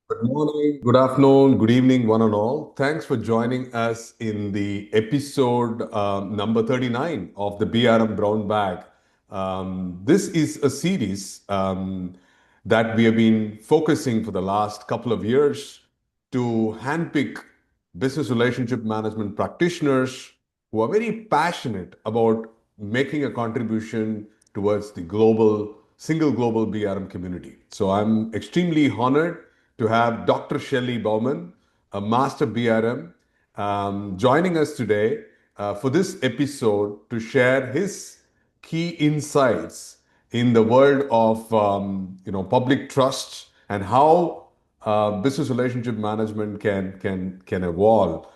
Good morning, good afternoon, good evening, one and all. Thanks for joining us in the episode number 39 of the BRM Brown Bag. This is a series that we have been focusing for the last couple of years to handpick business relationship management practitioners who are very passionate about making a contribution towards the single global BRM community. So I'm extremely honored to have Dr. Shellie Bowman, a master BRM, joining us today for this episode to share his key insights in the world of public trust and how business relationship management can evolve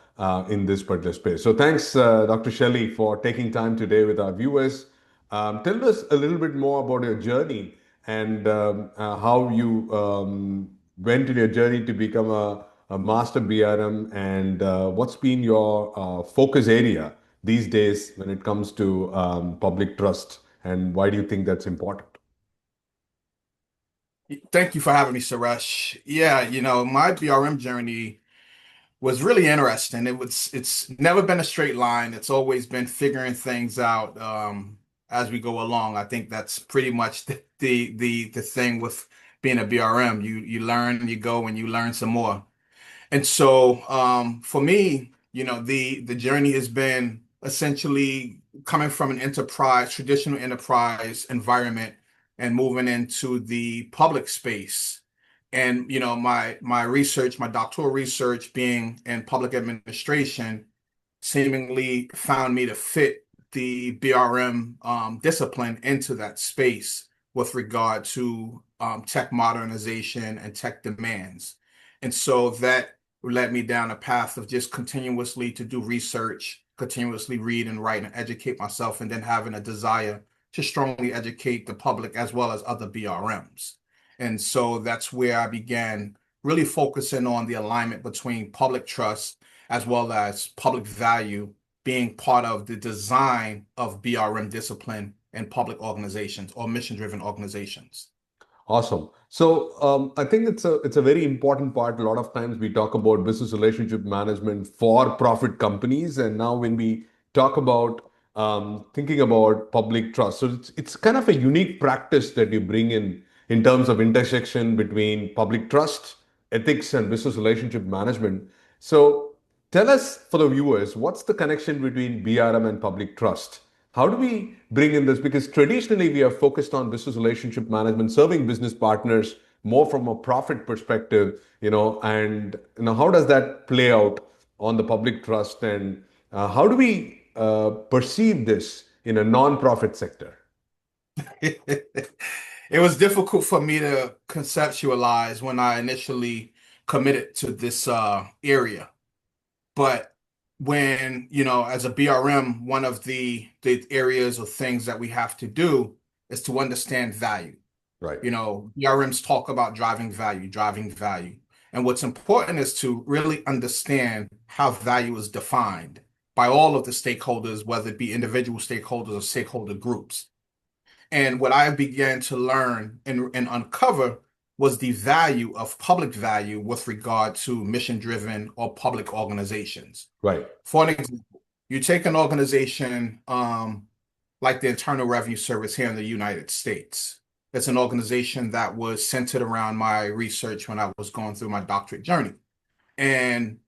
in this particular space. So thanks, Dr. Shellie, for taking time today with our viewers. Tell us a little bit more about your journey and how you went in your journey to become a master BRM and what's been your focus area these days when it comes to public trust and why do you think that's important? Thank you for having me, Suresh. Yeah, my BRM journey was really interesting. It's never been a straight line. It's always been figuring things out as we go along. I think that's pretty much the thing with being a BRM. You learn, you go, and you learn some more. And so for me, the journey has been essentially coming from an enterprise, traditional enterprise environment and moving into the public space. And my research, my doctoral research being in public administration, seemingly found me to fit the BRM discipline into that space with regard to tech modernization and tech demands. And so that led me down a path of just continuously to do research, continuously read and write and educate myself, and then having a desire to strongly educate the public as well as other BRMs. And so that's where I began really focusing on the alignment between public trust as well as public value being part of the design of BRM discipline in public organizations or mission-driven organizations. Awesome. So I think it's a very important part. A lot of times we talk about business relationship management for profit companies, and now when we talk about thinking about public trust, so it's kind of a unique practice that you bring in terms of intersection between public trust, ethics, and business relationship management. So tell us for the viewers, what's the connection between BRM and public trust? How do we bring in this? Because traditionally we are focused on business relationship management, serving business partners more from a profit perspective, and how does that play out on the public trust and how do we perceive this in a non-profit sector? It was difficult for me to conceptualize when I initially committed to this area. But when, as a BRM, one of the areas or things that we have to do is to understand value. Right. BRMs talk about driving value, driving value. And what's important is to really understand how value is defined by all of the stakeholders, whether it be individual stakeholders or stakeholder groups. And what I began to learn and uncover was the value of public value with regard to mission-driven or public organizations. Right. For an example, you take an organization like the Internal Revenue Service here in the United States. It's an organization that was centered around my research when I was going through my doctorate journey. And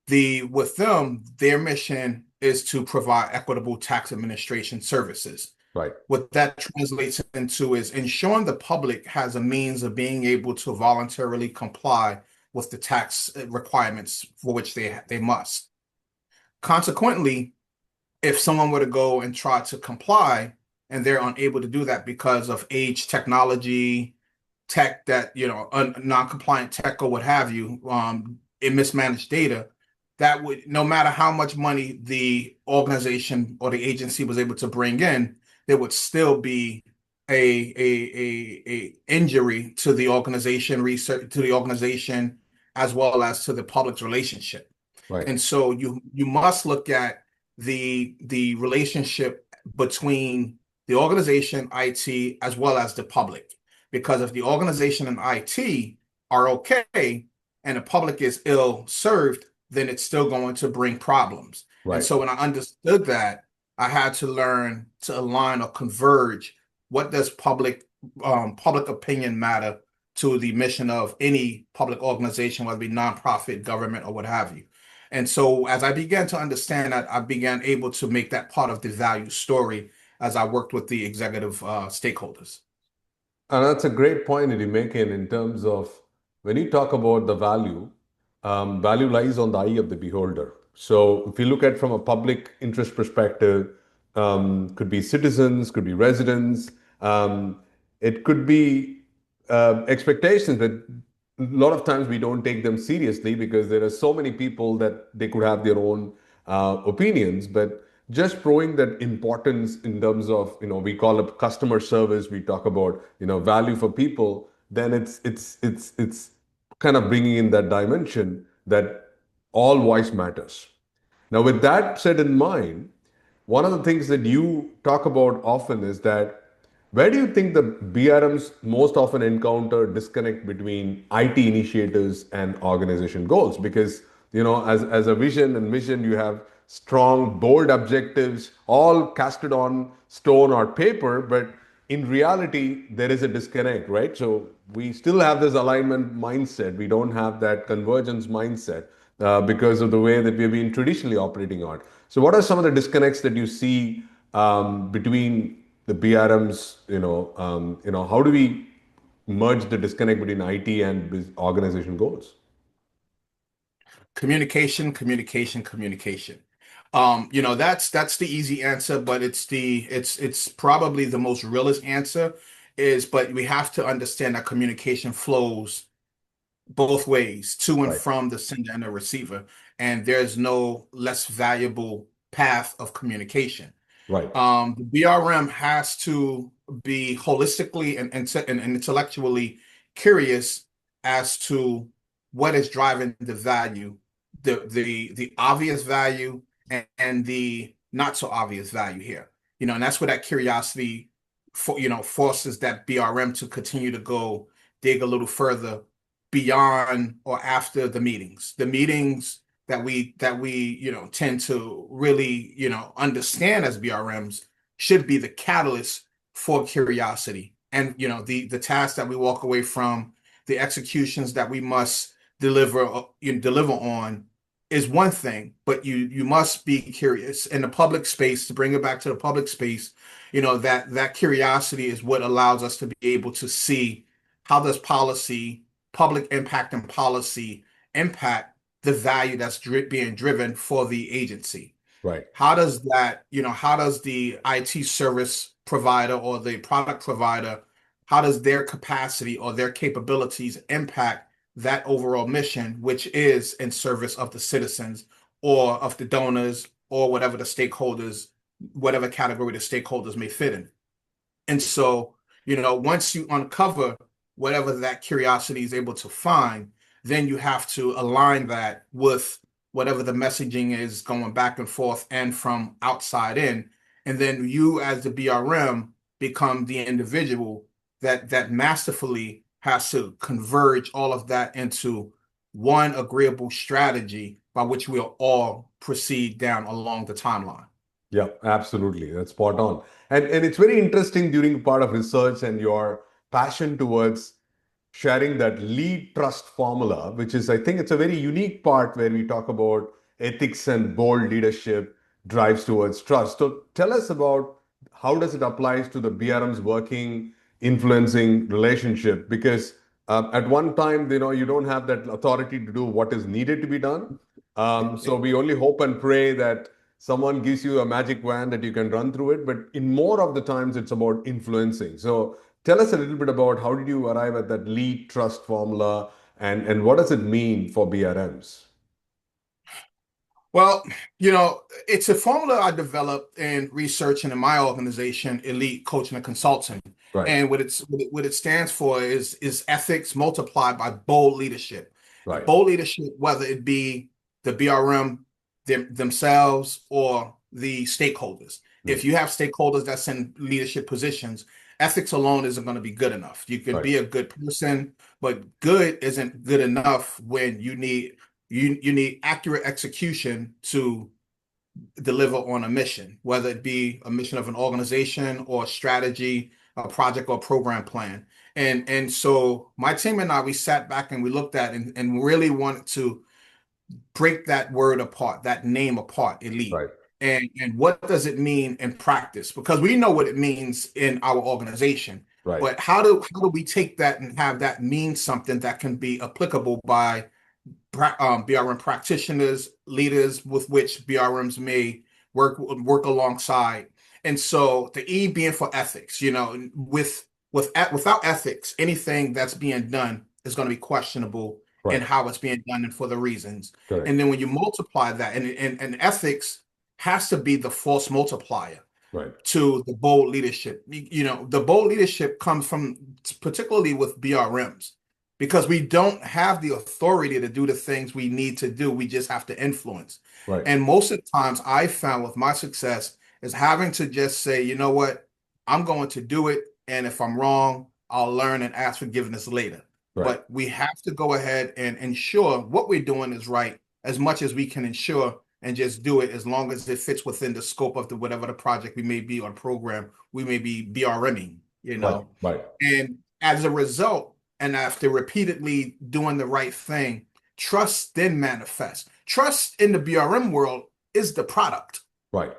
with them, their mission is to provide equitable tax administration services. Right. What that translates into is ensuring the public has a means of being able to voluntarily comply with the tax requirements for which they must. Consequently, if someone were to go and try to comply and they're unable to do that because of age, technology, tech that, non-compliant tech or what have you, in mismanaged data, that would, no matter how much money the organization or the agency was able to bring in, there would still be a injury to the organization research to the organization as well as to the public's relationship. Right. And so you must look at the relationship between the organization, IT, as well as the public. Because if the organization and IT are okay, and the public is ill served, then it's still going to bring problems. And Right. so when I understood that, I had to learn to align or converge. What does public opinion matter to the mission of any public organization, whether it be nonprofit, government, or what have you? And so as I began to understand that, I began able to make that part of the value story as I worked with the executive stakeholders. And that's a great point that you make in terms of when you talk about the value, value lies on the eye of the beholder. So if you look at from a public interest perspective, could be citizens, could be residents, it could be expectations that a lot of times we don't take them seriously because there are so many people that they could have their own opinions, but just proving that importance in terms of, we call it customer service, we talk about, value for people, then it's kind of bringing in that dimension that all voice matters. Now with that said in mind, one of the things that you talk about often is that where do you think the BRMs most often encounter disconnect between IT initiatives and organization goals? Because, as a vision and mission, you have strong, bold objectives, all casted on stone or paper, but in reality, there is a disconnect, right? So we still have this alignment mindset. We don't have that convergence mindset because of the way that we've been traditionally operating on. So, what are some of the disconnects that you see between the BRMs? How do we merge the disconnect between IT and organization goals? Communication, communication, communication. That's the easy answer, but it's probably the most realist answer is, but we have to understand that communication flows both ways, to and Right, from the sender and the receiver, and there's no less valuable path of communication. right, The BRM has to be holistically and intellectually curious as to what is driving the value, the obvious value and the not so obvious value here. And that's where that curiosity forces that BRM to continue to go dig a little further beyond or after the meetings. The meetings that we tend to really understand as BRMs should be the catalyst for curiosity, and the tasks that we walk away from, the executions that we must deliver on is one thing, but you must be curious in the public space. To bring it back to the public space, that curiosity is what allows us to be able to see how does public impact and policy impact the value that's being driven for the agency. right. How does the IT service provider or the product provider, how does their capacity or their capabilities impact that overall mission, which is in service of the citizens or of the donors or whatever the stakeholders, whatever category the stakeholders may fit in. And so, once you uncover whatever that curiosity is able to find, then you have to align that with whatever the messaging is going back and forth and from outside in. And then you, as the BRM, become the individual that masterfully has to converge all of that into one agreeable strategy by which we'll all proceed down along the timeline. Yeah, absolutely. That's spot on. And it's very interesting during part of research and your passion towards sharing that lead trust formula, which is, I think it's a very unique part where we talk about ethics and bold leadership drives towards trust. So tell us about how does it applies to the BRM's working, influencing relationship? Because at one time, you don't have that authority to do what is needed to be done. So we only hope and pray that someone gives you a magic wand that you can run through it. But in more of the times, it's about influencing. So tell us a little bit about how did you arrive at that lead trust formula and what does it mean for BRMs? Well, it's a formula I developed in research and in my organization, Elite Coaching and Consulting. Right, And what it stands for is ethics multiplied by bold leadership. right. Bold leadership, whether it be the BRM themselves or the stakeholders. Hmm. If you have stakeholders that's in leadership positions, ethics alone isn't going to be good enough. You can Right. be a good person, but good isn't good enough when you need accurate execution to deliver on a mission, whether it be a mission of an organization or a strategy, a project or program plan. And so my team and I, we sat back and we looked at and really wanted to break that word apart, that name apart, elite. Right. And what does it mean in practice? Because we know what it means in our organization, Right. but how do we take that and have that mean something that can be applicable by BRM practitioners, leaders with which BRMs may work alongside. And so the E being for ethics, without ethics, anything that's being done is going to be questionable in Right. how it's being done and for the reasons. And Correct. then when you multiply that, and ethics has to be the force multiplier Right. to the bold leadership. The bold leadership comes from particularly with BRMs because we don't have the authority to do the things we need to do. We just have to influence. Right. And most of the times I found with my success is having to just say, you know what, I'm going to do it. And if I'm wrong, I'll learn and ask forgiveness later. Right. But we have to go ahead and ensure what we're doing is right as much as we can ensure and just do it as long as it fits within the scope of the whatever the project we may be or program we may be BRMing, Right. Right. And as a result, and after repeatedly doing the right thing, trust then manifests. Trust in the BRM world is the product. Right.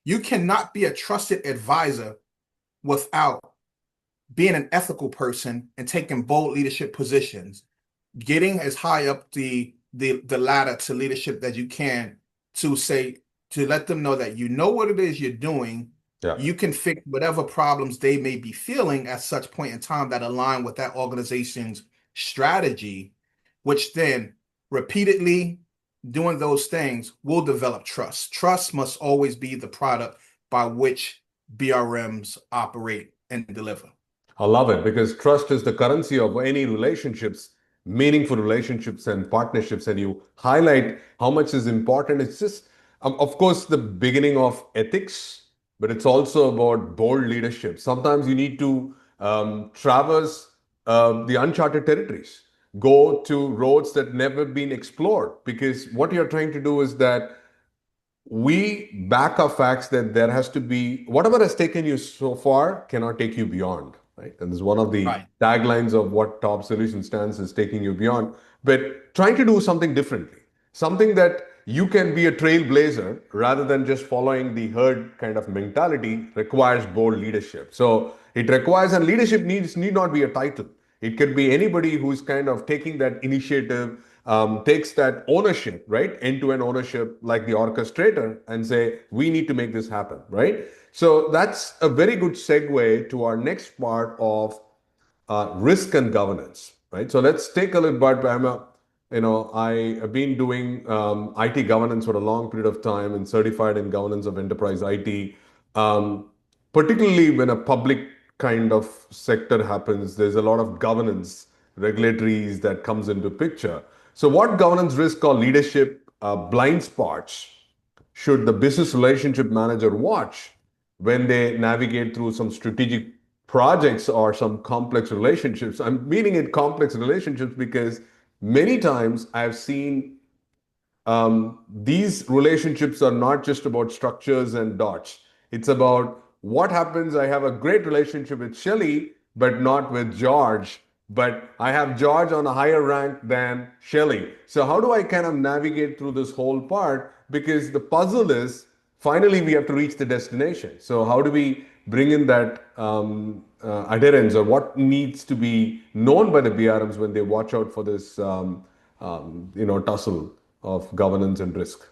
You cannot be a trusted advisor without being an ethical person and taking bold leadership positions, getting as high up the ladder to leadership that you can to say to let them know that you know what it is you're doing. Yeah. You can fix whatever problems they may be feeling at such point in time that align with that organization's strategy, which then repeatedly doing those things will develop trust. Trust must always be the product by which BRMs operate and deliver. I love it because trust is the currency of any relationships, meaningful relationships and partnerships. And you highlight how much is important. It's just, of course, the beginning of ethics, but it's also about bold leadership. Sometimes you need to traverse the uncharted territories, go to roads that never been explored, because what you're trying to do is that we back our facts that there has to be whatever has taken you so far cannot take you beyond, right? And this is one of the Right. taglines of what Taub Solution stands is taking you beyond, but trying to do something differently, something that you can be a trailblazer rather than just following the herd kind of mentality requires bold leadership. So it requires, and leadership need not be a title. It could be anybody who's kind of taking that initiative, takes that ownership, right? End-to-end ownership, like the orchestrator, and say, we need to make this happen, right? So that's a very good segue to our next part of risk and governance, right? So let's take a look, but I have been doing IT governance for a long period of time and certified in governance of enterprise IT. Um, Particularly when a public kind of sector happens, there's a lot of governance regulatories that comes into picture. So what governance risk or leadership blind spots should the business relationship manager watch when they navigate through some strategic projects or some complex relationships? I'm meaning it complex relationships because many times I've seen these relationships are not just about structures and dots. It's about what happens. I have a great relationship with Shellie, but not with George. But I have George on a higher rank than Shellie. So how do I kind of navigate through this whole part? Because the puzzle is finally we have to reach the destination. So how do we bring in that adherence, or what needs to be known by the BRMs when they watch out for this tussle of governance and risk?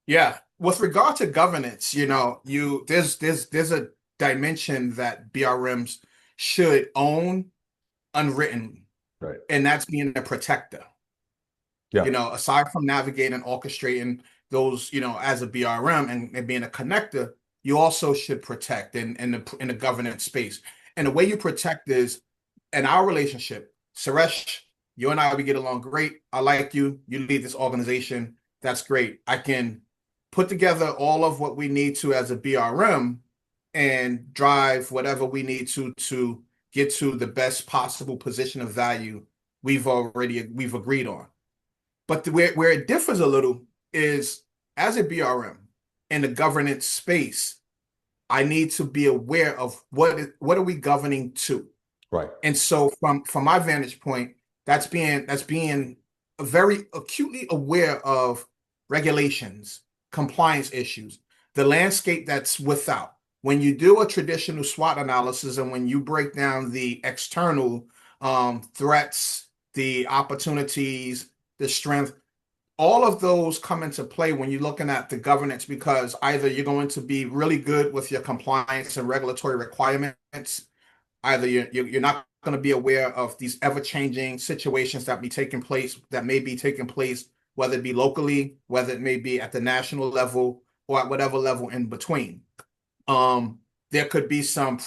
Yeah. With regard to governance, there's a dimension that BRMs should own unwritten, Right. and that's being a protector. Yeah. Aside from navigating, orchestrating those, as a BRM and being a connector, you also should protect in the governance space. And the way you protect is in our relationship, Suresh, you and I, we get along great. I like you. You lead this organization. That's great. I can put together all of what we need to as a BRM, and drive whatever we need to get to the best possible position of value we've agreed on. But where it differs a little is as a BRM in the governance space, I need to be aware of what are we governing to. Right. And so from my vantage point, that's being very acutely aware of regulations, compliance issues, the landscape that's without. When you do a traditional SWOT analysis and when you break down the external threats, the opportunities, the strength, all of those come into play when you're looking at the governance because either you're going to be really good with your compliance and regulatory requirements, either you're not going to be aware of these ever-changing situations that may be taking place, whether it be locally, whether it may be at the national level or at whatever level in between. There could be some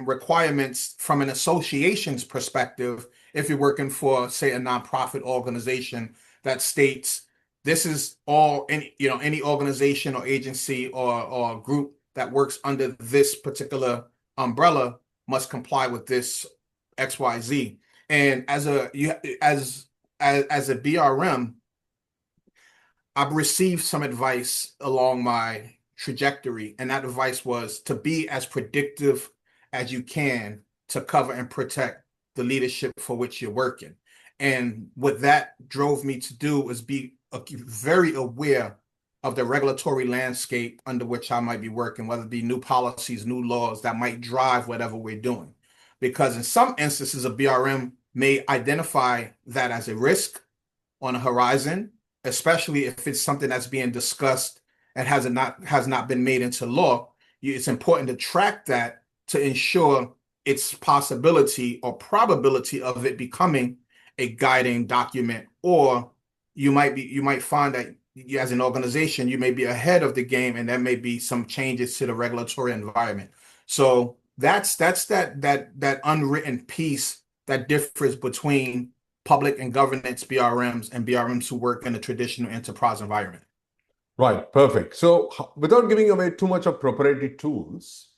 requirements from an association's perspective if you're working for, say, a nonprofit organization that states this is all any organization or agency or group that works under this particular umbrella must comply with this XYZ. And as a BRM, I've received some advice along my trajectory, and that advice was to be as predictive as you can to cover and protect the leadership for which you're working. And what that drove me to do was be very aware of the regulatory landscape under which I might be working, whether it be new policies, new laws that might drive whatever we're doing. Because in some instances, a BRM may identify that as a risk on a horizon, especially if it's something that's being discussed and has not been made into law. It's important to track that to ensure its possibility or probability of it becoming a guiding document. Or you might find that as an organization, you may be ahead of the game and there may be some changes to the regulatory environment. So that's that unwritten piece that differs between public and governance BRMs and BRMs who work in a traditional enterprise environment. Right, perfect. So without giving away too much of proprietary tools,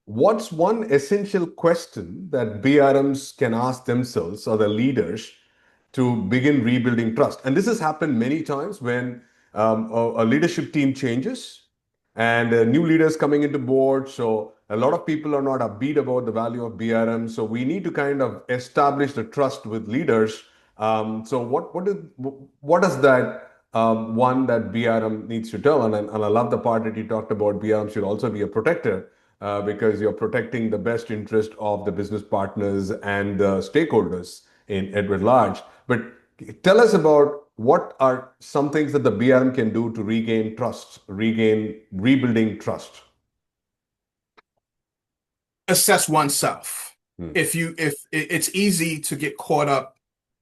what's one essential question that BRMs can ask themselves or the leaders to begin rebuilding trust? And this has happened many times when a leadership team changes and new leaders coming into board. So a lot of people are not upbeat about the value of BRM. So we need to kind of establish the trust with leaders. So what is that one that BRM needs to tell? And I love the part that you talked about. BRM should also be a protector because you're protecting the best interest of the business partners and the stakeholders in Edward Large. But tell us about what are some things that the BRM can do to regain trust, rebuilding trust. Assess oneself. Hmm. If it's easy to get caught up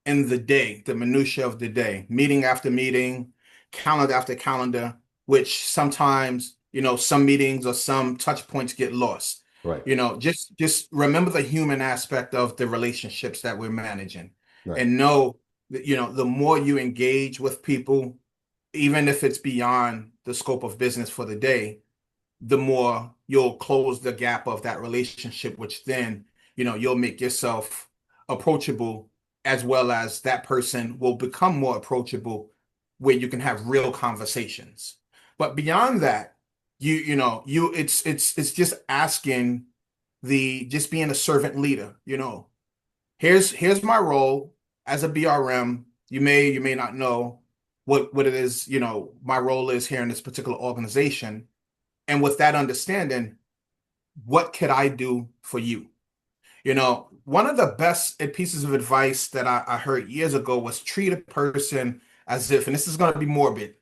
in the day, the minutia of the day, meeting after meeting, calendar after calendar, which sometimes, some meetings or some touch points get lost. Right. Just remember the human aspect of the relationships that we're managing. Right. And know that, the more you engage with people, even if it's beyond the scope of business for the day, the more you'll close the gap of that relationship, which then, you'll make yourself approachable, as well as that person will become more approachable where you can have real conversations. But beyond that, it's just asking just being a servant leader, here's my role as a BRM. You may not know what it is, my role is here in this particular organization. And with that understanding, what could I do for you? One of the best pieces of advice that I heard years ago was treat a person as if, and this is going to be morbid,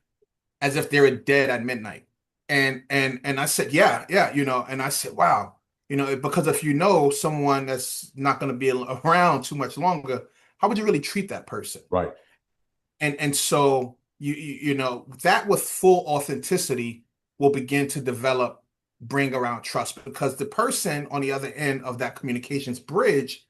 as if they're dead at midnight. And I said, yeah, and I said, wow, because if someone that's not going to be around too much longer, how would you really treat that person? Right. And so that with full authenticity will begin to bring around trust, because the person on the other end of that communications bridge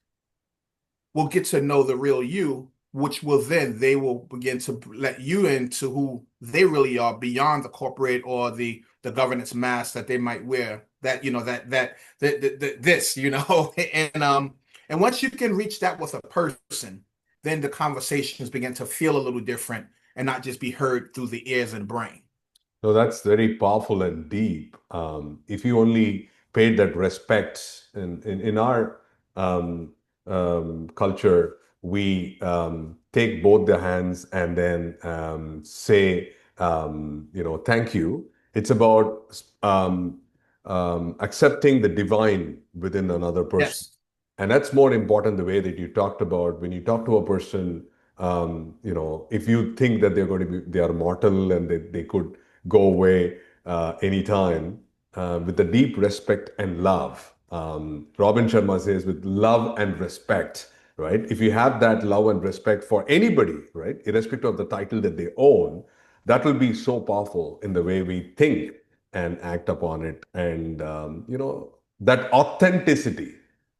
will get to know the real you, which they will begin to let you into who they really are beyond the corporate or the the governance mask that they might wear. That this, and once you can reach that with a person, then the conversations begin to feel a little different and not just be heard through the ears and brain. No, that's very powerful and deep. If you only paid that respect in our um, culture, we take both the hands and then say, thank you. It's about accepting the divine within another person. Yes. And that's more important the way that you talked about when you talk to a person, if you think that they are mortal and they could go away anytime with the deep respect and love. Robin Sharma says, with love and respect, right? If you have that love and respect for anybody, right, irrespective of the title that they own, that will be so powerful in the way we think and act upon it. And, that authenticity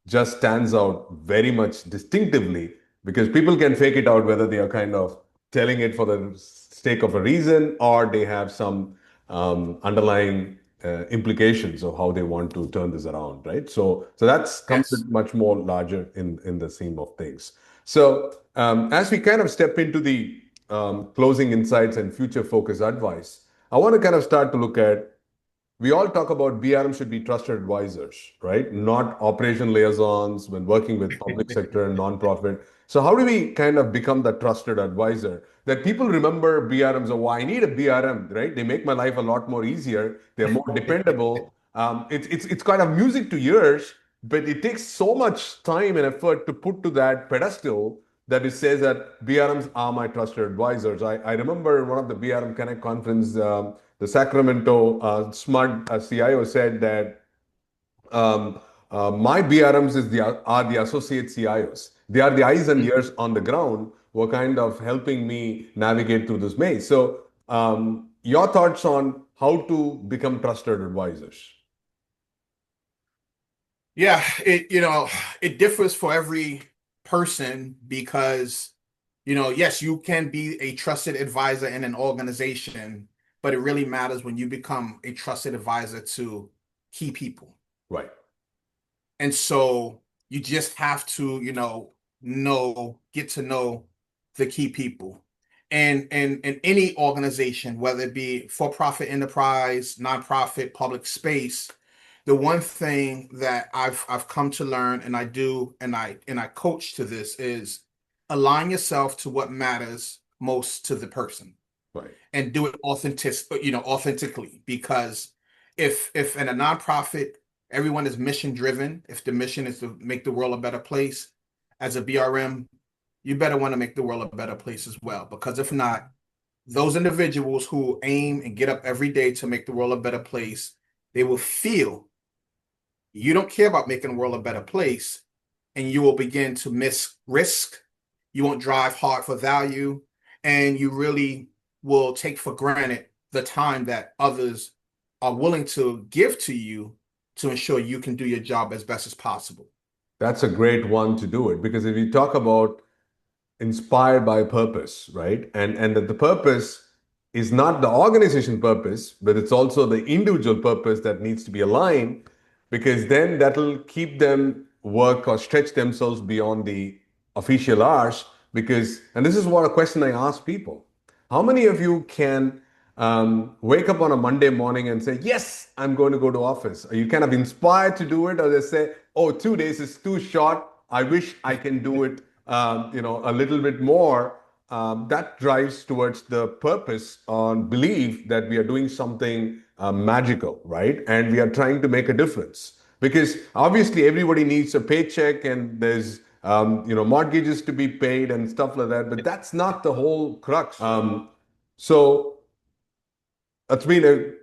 just stands out very much distinctively because people can fake it out whether they are kind of telling it for the sake of a reason or they have some underlying implications of how they want to turn this around, right? So that's comes Yes. much more larger in the scheme of things. So as we kind of step into the closing insights and future focus advice, I want to kind of start to look at we all talk about BRM should be trusted advisors, right? Not operation liaisons when working with public sector and nonprofit. So how do we kind of become the trusted advisor that people remember BRMs? Oh, I need a BRM, right? They make my life a lot more easier. They're more dependable. It's kind of music to ears, but it takes so much time and effort to put to that pedestal that it says that BRMs are my trusted advisors. I remember one of the BRM Connect conference, the Sacramento smart CIO said that my BRMs are the associate CIOs. They are the eyes and ears on the ground who are kind of helping me navigate through this maze. So, your thoughts on how to become trusted advisors? Yeah, it differs for every person because, yes, you can be a trusted advisor in an organization, but it really matters when you become a trusted advisor to key people. Right. And so you just have to, get to know the key people. And in any organization, whether it be for-profit enterprise, nonprofit, public space, the one thing that I've come to learn and I do and I coach to this is align yourself to what matters most to the person Right. and do it authentically. Because if in a nonprofit everyone is mission driven, if the mission is to make the world a better place, as a BRM, you better want to make the world a better place as well. Because if not, those individuals who aim and get up every day to make the world a better place, they will feel you don't care about making the world a better place, and you will begin to miss risk. You won't drive hard for value, and you really will take for granted the time that others are willing to give to you to ensure you can do your job as best as possible. That's a great one to do it because if you talk about inspired by purpose, right? And that the purpose is not the organization purpose, but it's also the individual purpose that needs to be aligned because then that'll keep them work or stretch themselves beyond the official hours. Because, and this is what a question I ask people. How many of you can wake up on a Monday morning and say, yes, I'm going to go to office? Are you kind of inspired to do it? Or they say, oh, 2 days is too short. I wish I can do it, a little bit more. That drives towards the purpose on belief that we are doing something magical, right? And we are trying to make a difference. Because obviously everybody needs a paycheck and there's mortgages to be paid and stuff like that, but that's not the whole crux. So that's been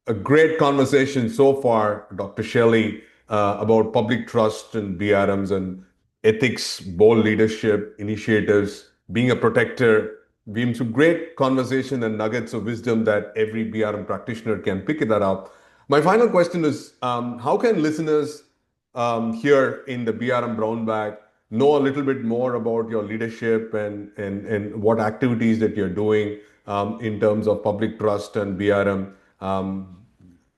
a great conversation so far, Dr. Shellie, about public trust and BRMs and ethics, bold leadership, initiatives, being a protector. Been some great conversation and nuggets of wisdom that every BRM practitioner can pick that up. My final question is, how can listeners here in the BRM Brown Bag know a little bit more about your leadership and what activities that you're doing in terms of public trust and BRM.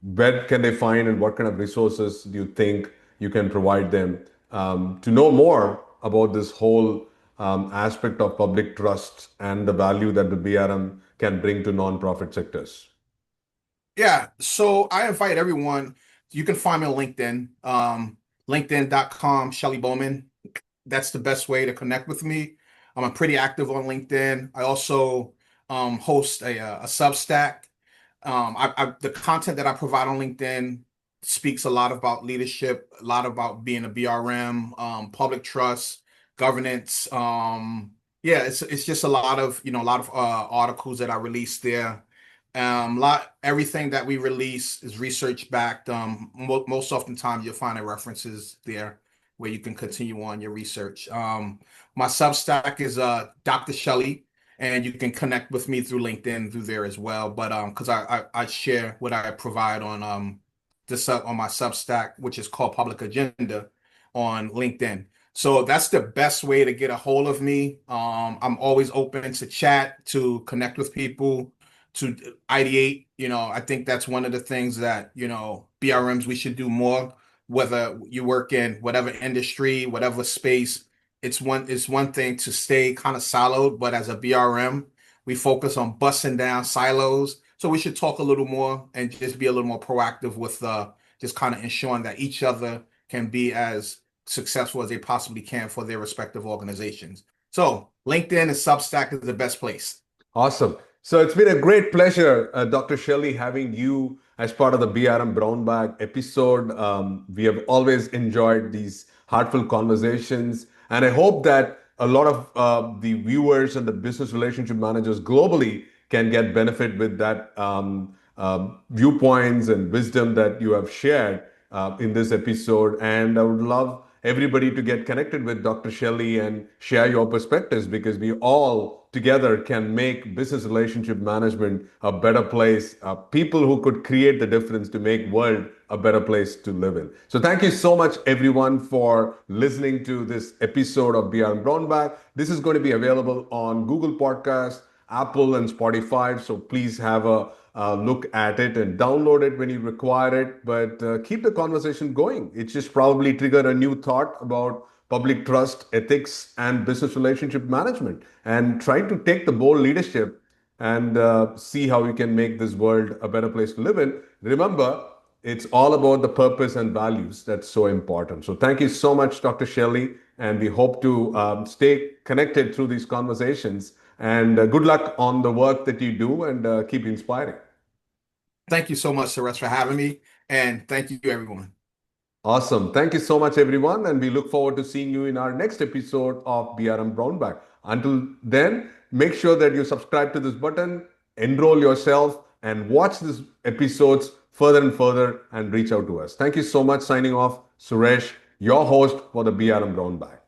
where can they find and what kind of resources do you think you can provide them to know more about this whole aspect of public trust and the value that the BRM can bring to nonprofit sectors? Yeah, so I invite everyone. You can find me on LinkedIn, linkedin.com, Shellie Bowman. That's the best way to connect with me. I'm pretty active on LinkedIn. I also host a Substack. The content that I provide on LinkedIn speaks a lot about leadership, a lot about being a BRM, public trust, governance. Yeah, it's just a lot of a lot of articles that I release there. Everything that we release is research backed. Most oftentimes you'll find the references there where you can continue on your research. My Substack is Dr. Shellie, and you can connect with me through LinkedIn through there as well. But because I share what I provide on this on my Substack, which is called Public Agenda on LinkedIn. So that's the best way to get a hold of me. I'm always open to chat, to connect with people, to ideate. I think that's one of the things that, BRMs we should do more, whether you work in whatever industry, whatever space. It's one thing to stay kind of siloed, but as a BRM, we focus on busting down silos. So we should talk a little more and just be a little more proactive with just kind of ensuring that each other can be as successful as they possibly can for their respective organizations. So LinkedIn and Substack is the best place. Awesome. So it's been a great pleasure, Dr. Shellie, having you as part of the BRM Brown Bag episode. We have always enjoyed these heartful conversations, and I hope that a lot of the viewers and the business relationship managers globally can get benefit with that viewpoints and wisdom that you have shared in this episode. And I would love everybody to get connected with Dr. Shellie and share your perspectives because we all together can make business relationship management a better place, people who could create the difference to make world a better place to live in. So thank you so much everyone for listening to this episode of BRM Brown Bag. This is going to be available on Google Podcasts, Apple and Spotify. So please have a look at it and download it when you require it. But keep the conversation going. It just probably triggered a new thought about public trust, ethics, and business relationship management. And try to take the bold leadership and see how we can make this world a better place to live in. Remember, it's all about the purpose and values that's so important. So thank you so much, Dr. Shellie, and we hope to stay connected through these conversations. And good luck on the work that you do and keep inspiring. Thank you so much, Suresh, for having me. And thank you, everyone. Awesome. Thank you so much, everyone. And we look forward to seeing you in our next episode of BRM Brown Bag. Until then, make sure that you subscribe to this button, enroll yourself, and watch these episodes further and further and reach out to us. Thank you so much. Signing off, Suresh, your host for the BRM Brown Bag.